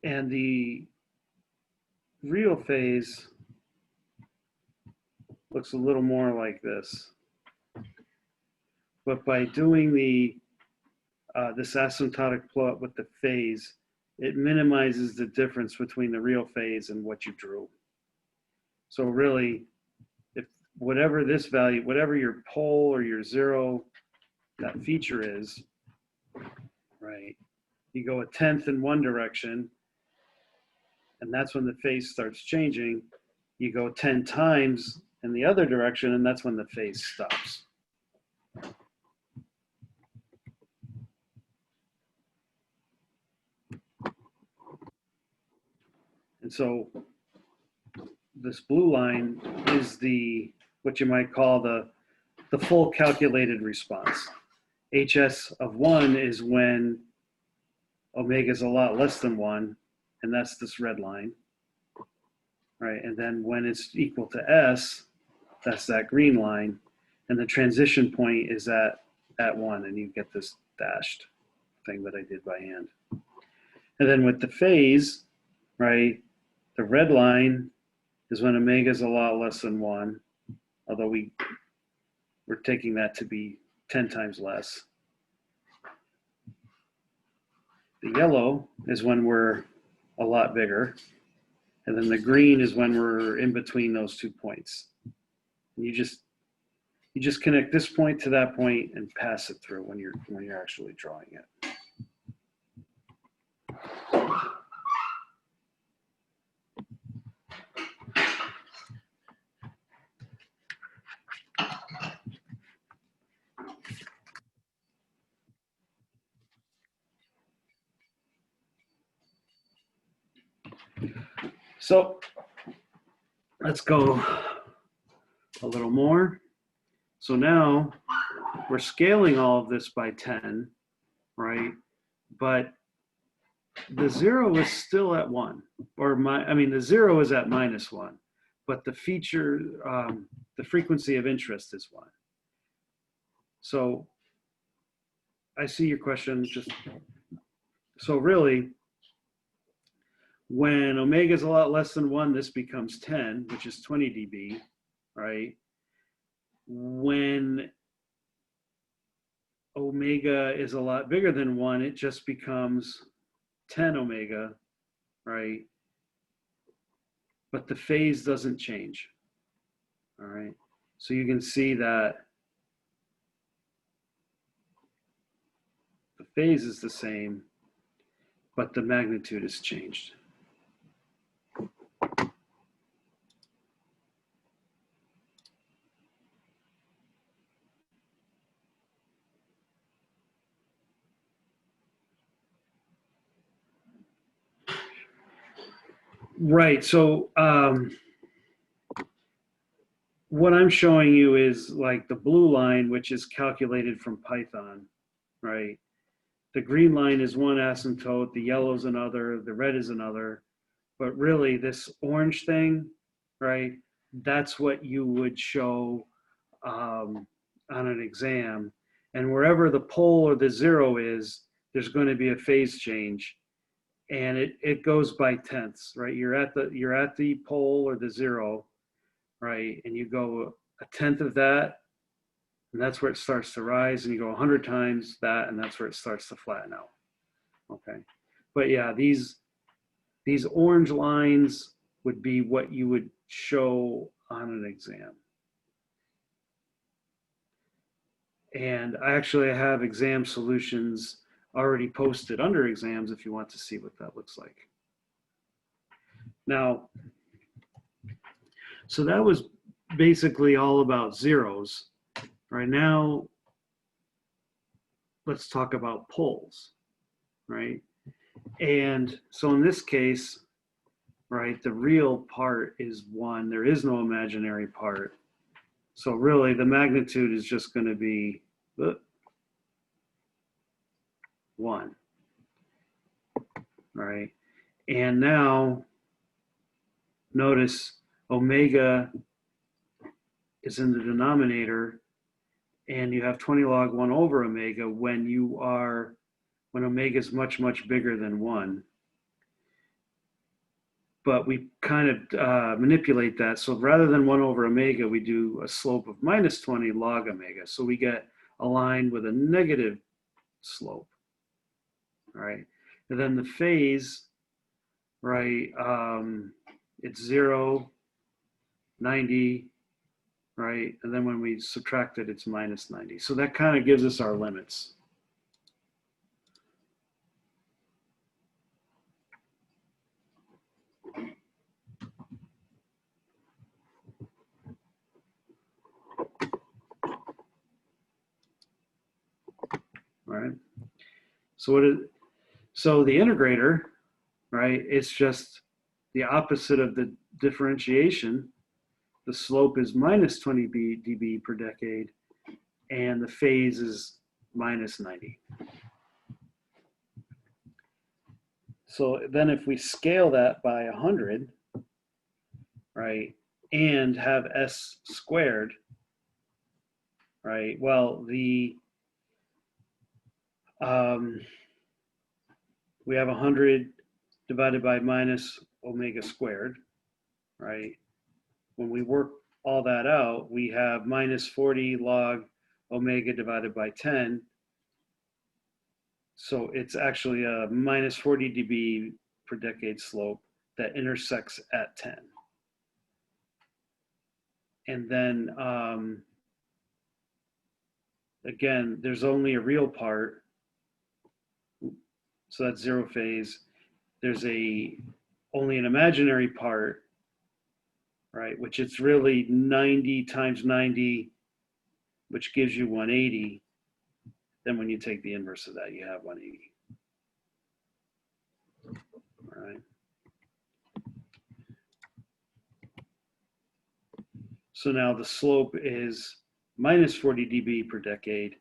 And the real phase looks a little more like this. But by doing this asymptotic plot with the phase, it minimizes the difference between the real phase and what you drew. So really, if whatever this value, whatever your pole or your 0, that feature is, right? You go 1/10 in one direction, and that's when the phase starts changing. You go 10 times in the other direction, and that's when the phase stops. And so this blue line is what you might call the full calculated response. HS of 1 is when omega is a lot less than 1, and that's this red line, right? And then when it's equal to S, that's that green line, and the transition point is at 1, and you get this dashed thing that I did by hand. And then with the phase, right, the red line is when omega is a lot less than 1, although we're taking that to be 10 times less. The yellow is when we're a lot bigger, and then the green is when we're in between those 2 points. And you just connect this point to that point and pass it through when you're actually drawing it. So let's go a little more. So now we're scaling all of this by 10, right? But the 0 is still at 1, the 0 is at -1, but the feature, the frequency of interest is 1. So I see your question. So really, when omega is a lot less than 1, this becomes 10, which is 20 dB, right? When omega is a lot bigger than 1, it just becomes 10 omega, right? But the phase doesn't change, all right? So you can see that the phase is the same, but the magnitude has changed. Right, so what I'm showing you is like the blue line, which is calculated from Python, right? The green line is one asymptote, the yellow is another, the red is another. But really this orange thing, right? That's what you would show on an exam. And wherever the pole or the 0 is, there's going to be a phase change. And it goes by tenths, right? You're at the pole or the 0, right? And you go 1/10 of that, and that's where it starts to rise. And you go 100 times that, and that's where it starts to flatten out. Okay, but yeah, these orange lines would be what you would show on an exam. And I actually have exam solutions already posted under exams if you want to see what that looks like. Now, so that was basically all about zeros. Right now, let's talk about poles, right? And so in this case, right, the real part is 1. There is no imaginary part. So really the magnitude is just going to be 1, right? And now notice omega is in the denominator, and you have 20 log 1 over omega when omega is much, much bigger than 1. But we kind of manipulate that. So rather than 1 over omega, we do a slope of minus 20 log omega. So we get a line with a negative slope, all right? And then the phase, right, it's 0, 90, right? And then when we subtract it, it's minus 90. So that kind of gives us our limits. All right. So the integrator, right, it's just the opposite of the differentiation. The slope is minus 20 dB per decade, and the phase is minus 90. So then if we scale that by 100, right, and have S squared, right, well, we have 100 divided by minus omega squared, right? When we work all that out, we have minus 40 log omega divided by 10. So it's actually a minus 40 dB per decade slope that intersects at 10. And then, again, there's only a real part. So that's 0 phase. There's only an imaginary part, right? Which it's really 90 times 90, which gives you 180. Then when you take the inverse of that, you have 180. All right. So now the slope is minus 40 dB per decade,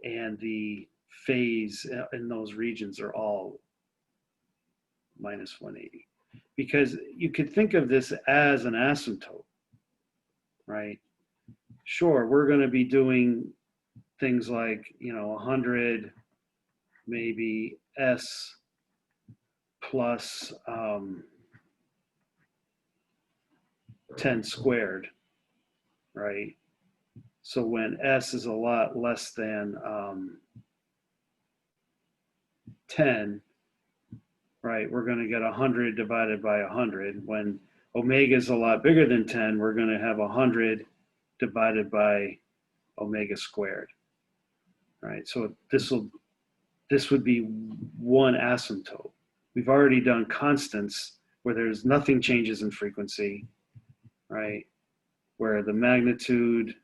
and the phase in those regions are all minus 180. Because you could think of this as an asymptote, right? Sure, we're going to be doing things like, 100, maybe S plus 10 squared, right? So when S is a lot less than 10, right, we're going to get 100 divided by 100. When omega is a lot bigger than 10, we're going to have 100 divided by omega squared, right? So this would be one asymptote. We've already done constants where there's nothing changes in frequency, right? Where the magnitude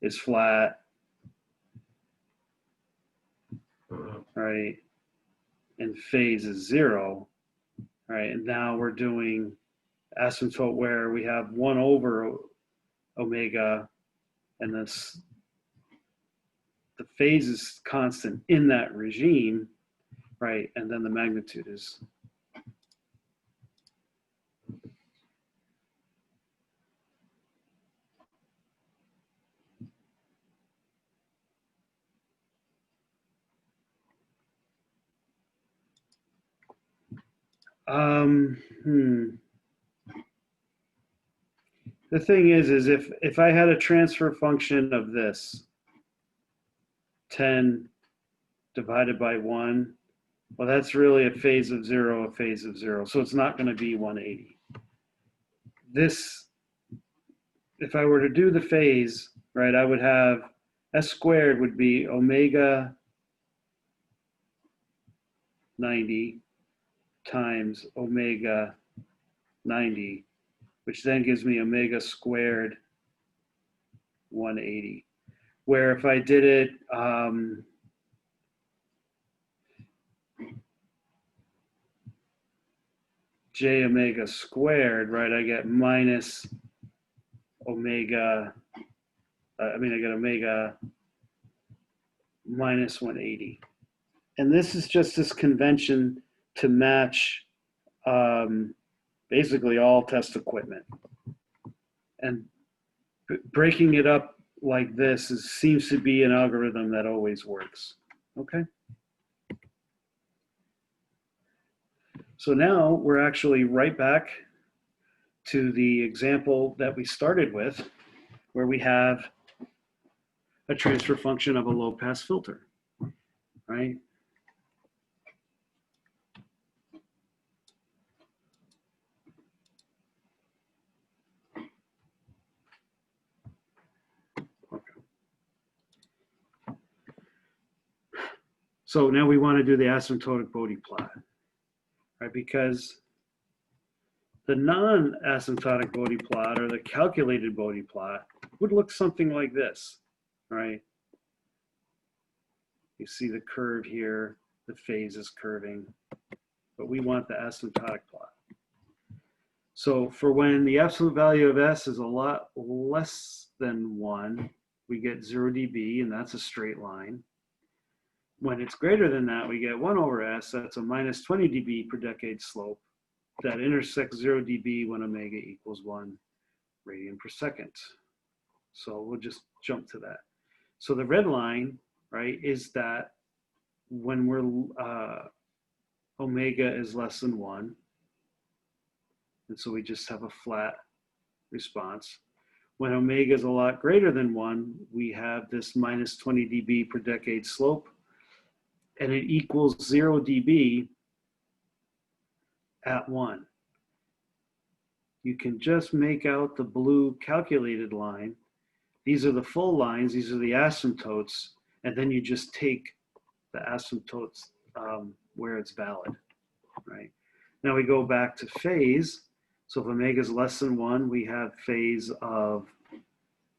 is flat, right? And phase is 0, right? And now we're doing asymptote where we have 1 over omega, and the phase is constant in that regime, right? And then the magnitude is. The thing is if I had a transfer function of this, 10 divided by 1, well, that's really a phase of 0, a phase of 0. So it's not going to be 180. This, if I were to do the phase, right, I would have S squared would be omega 90 times omega 90, which then gives me omega squared 180. Where if I did it, j omega squared, right, I get minus omega, I get omega minus 180. And this is just this convention to match basically all test equipment. And breaking it up like this seems to be an algorithm that always works. Okay. So now we're actually right back to the example that we started with, where we have a transfer function of a low-pass filter, right? Okay. So now we want to do the asymptotic Bode plot, right? Because the non-asymptotic Bode plot, or the calculated Bode plot, would look something like this, right? You see the curve here, the phase is curving, but we want the asymptotic plot. So for when the absolute value of S is a lot less than 1, we get 0 dB, and that's a straight line. When it's greater than that, we get 1 over S, that's a minus 20 dB per decade slope that intersects 0 dB when omega equals 1 radian per second. So we'll just jump to that. So the red line, right, is that when we're omega is less than 1, and so we just have a flat response. When omega is a lot greater than 1, we have this minus 20 dB per decade slope, and it equals 0 dB at 1. You can just make out the blue calculated line. These are the full lines, these are the asymptotes, and then you just take the asymptotes where it's valid, right? Now we go back to phase. So if omega is less than 1, we have phase of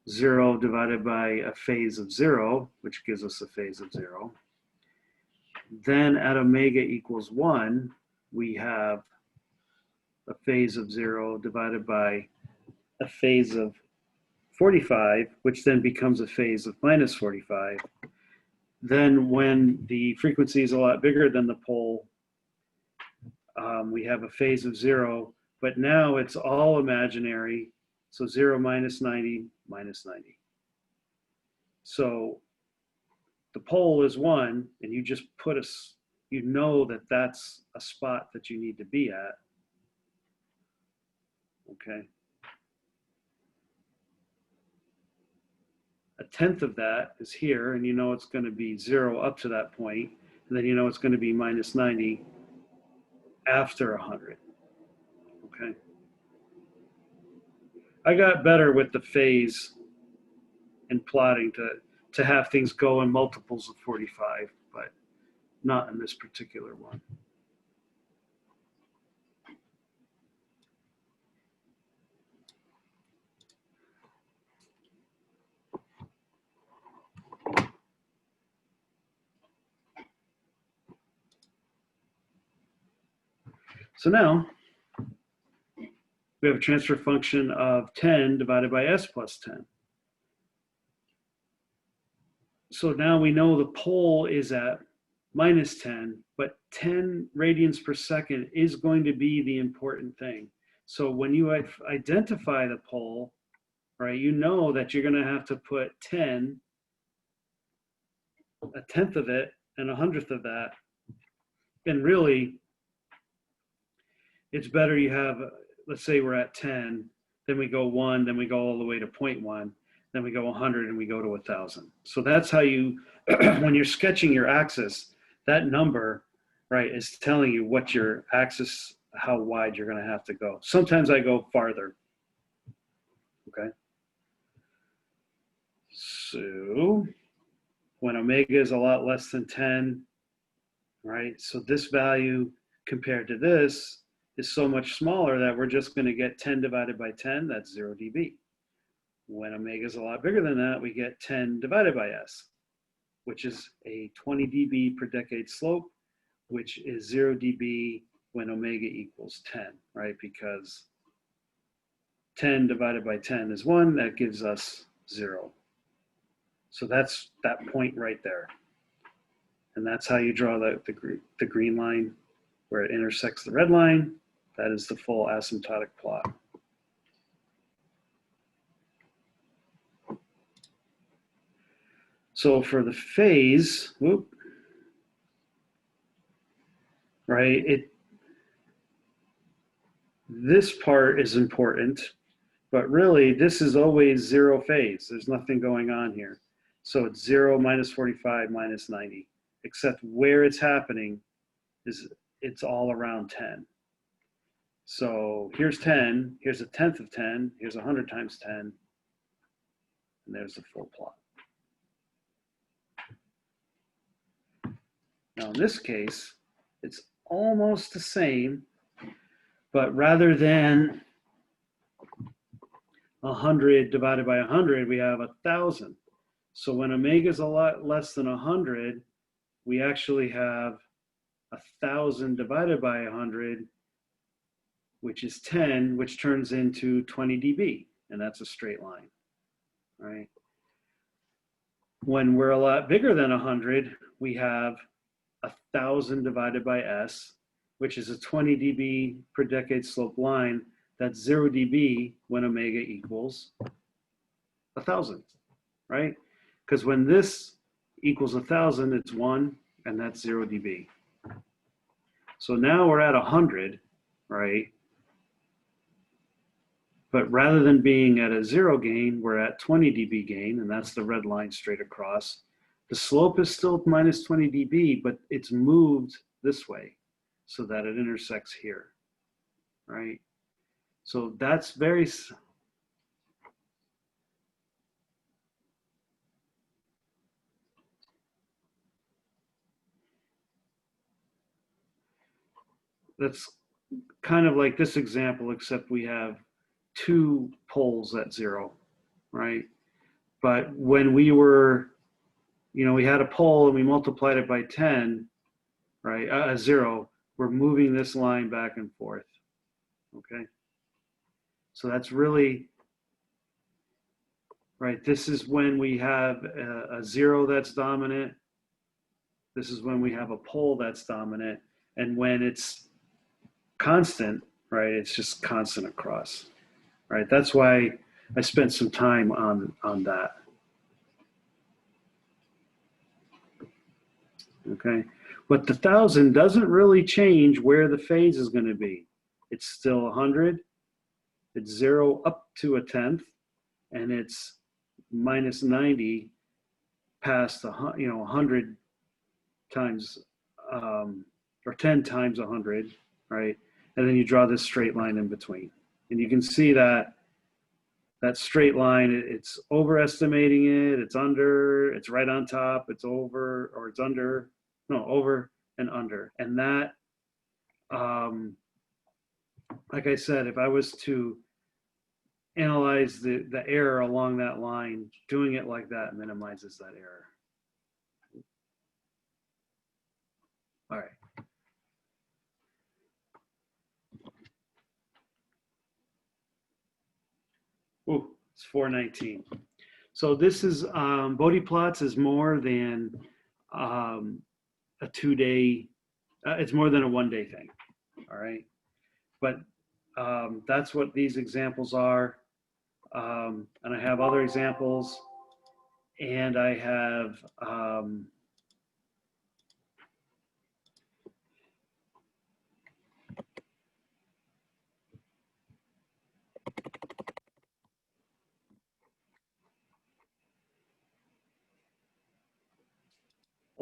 0 divided by a phase of 0, which gives us a phase of 0. Then at omega equals 1, we have a phase of 0 divided by a phase of 45, which then becomes a phase of minus 45. Then when the frequency is a lot bigger than the pole, we have a phase of 0, but now it's all imaginary. So 0 minus 90 minus 90. So the pole is 1, and you just put you know that that's a spot that you need to be at. Okay. A tenth of that is here, and you know it's going to be 0 up to that point, and then you know it's going to be minus 90 after 100. Okay. I got better with the phase and plotting to have things go in multiples of 45, but not in this particular one. So now we have a transfer function of 10 divided by S plus 10. So now we know the pole is at minus 10, but 10 radians per second is going to be the important thing. So when you identify the pole, right, you know that you're going to have to put 10, a tenth of it, and a hundredth of that. And really, it's better you have, let's say we're at 10, then we go 1, then we go all the way to 0.1, then we go 100, and we go to 1,000. So that's how you, when you're sketching your axis, that number, right, is telling you what your axis, how wide you're going to have to go. Sometimes I go farther. Okay. So when omega is a lot less than 10, right, so this value compared to this is so much smaller that we're just going to get 10 divided by 10, that's 0 dB. When omega is a lot bigger than that, we get 10 divided by s, which is a 20 dB per decade slope, which is 0 dB when omega equals 10, right? Because 10 divided by 10 is 1, that gives us 0. So that's that point right there. And that's how you draw the green line where it intersects the red line. That is the full asymptotic plot. So for the phase, right, this part is important, but really this is always 0 phase. There's nothing going on here. So it's 0, minus 45, minus 90, except where it's happening is it's all around 10. So here's 10, here's a tenth of 10, here's 100 times 10, and there's the full plot. Now in this case, it's almost the same, but rather than 100 divided by 100, we have 1,000. So when omega is a lot less than 100, we actually have 1,000 divided by 100, which is 10, which turns into 20 dB, and that's a straight line, right? When we're a lot bigger than 100, we have 1,000 divided by s, which is a 20 dB per decade slope line. That's 0 dB when omega equals 1,000, right? Because when this equals 1,000, it's 1, and that's 0 dB. So now we're at 100, right? But rather than being at a 0 gain, we're at 20 dB gain, and that's the red line straight across. The slope is still minus 20 dB, but it's moved this way so that it intersects here, right? So that's very, that's kind of like this example, except we have 2 poles at 0, right? But when we were, we had a pole and we multiplied it by 10, right, a 0, we're moving this line back and forth, okay? So that's really, right, this is when we have a 0 that's dominant. This is when we have a pole that's dominant. And when it's constant, right, it's just constant across, right? That's why I spent some time on that. Okay, but the 1,000 doesn't really change where the phase is going to be. It's still 100, it's 0 up to a tenth, and it's minus 90 past 100 times, or 10 times 100, right? And then you draw this straight line in between. And you can see that that straight line, it's overestimating it, it's under, it's right on top, it's over, or it's under, no, over and under. And that, like I said, if I was to analyze the error along that line, doing it like that minimizes that error. All right. Ooh, it's 419. So this is, Bode plots is more than a 2-day, it's more than a 1-day thing, all right? But that's what these examples are. And I have other examples, and I have,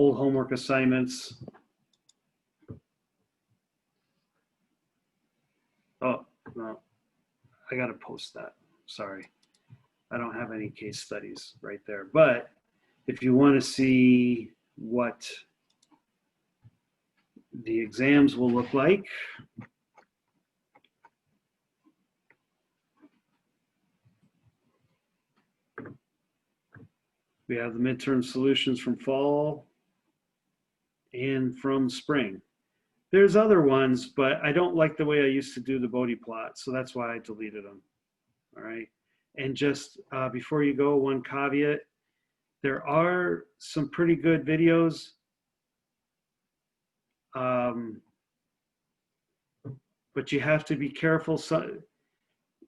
old homework assignments. Oh, no, I got to post that. Sorry. I don't have any case studies right there. But if you want to see what the exams will look like, We have the midterm solutions from fall and from spring. There's other ones, but I don't like the way I used to do the Bode plot, so that's why I deleted them. All right. And just before you go, one caveat. There are some pretty good videos. But you have to be careful. So,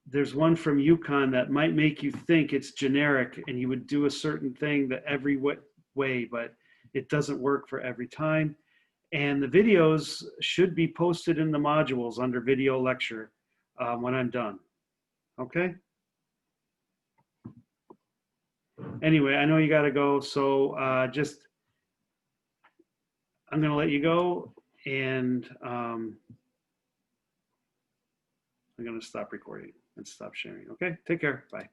there's one from Yukon that might make you think it's generic and you would do a certain thing that every way, but it doesn't work for every time. And the videos should be posted in the modules under video lecture when I'm done. Okay? Anyway, I know you got to go, so I'm going to let you go, and I'm going to stop recording and stop sharing. Okay? Take care. Bye.